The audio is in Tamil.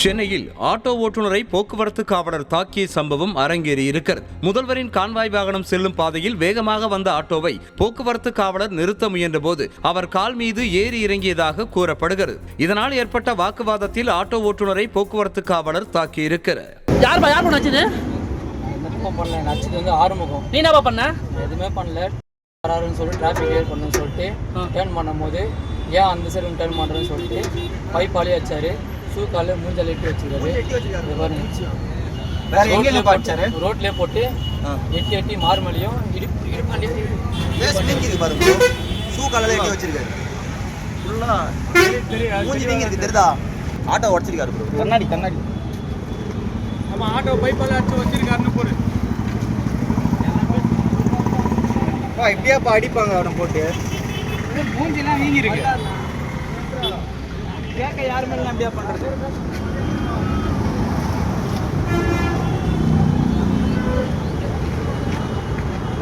சென்னையில் ஆட்டோ ஓட்டுநரை போக்குவரத்து காவலர் தாக்கிய சம்பவம் அரங்கேறியிருக்கிறது. முதல்வரின் கான்வாய் வாகனம் செல்லும் பாதையில் வேகமாக வந்த ஆட்டோவை போக்குவரத்து காவலர் நிறுத்த முயன்றபோது அவர் கால் மீது ஏறி இறங்கியதாக கூறப்படுகிறது. இதனால் ஏற்பட்ட வாக்குவாதத்தில் ஆட்டோ ஓட்டுநரை போக்குவரத்து காவலர் தாக்கியிருக்கிறார். எதுவுமே பண்ணல. சொல்லிட்டு டிராஃபிக் கிளியர் பண்ணணும்னு சொல்லிட்டு டேர்ன் பண்ணும்போது ஏன் அந்த சைடு டேர்ன் பண்ணுறேன்னு சொல்லிட்டு பைப்பாலே வச்சாரு. ஷூ காலில் மூஞ்சல் எட்டி வச்சுருக்காரு. ரோட்லேயே போட்டு எட்டி மார்மலையும் ஆட்டோ உடச்சிருக்காரு. கண்ணாடி நம்ம ஆட்டோ பைப்பால அடிச்சு வச்சிருக்காருன்னு போடு. இப்படியாப்பா அடிப்பாங்க அவனை போட்டு. மூஞ்சிலாம் வீங்கி இருக்கு. கேட்க யாருமே அப்படியா பண்றது.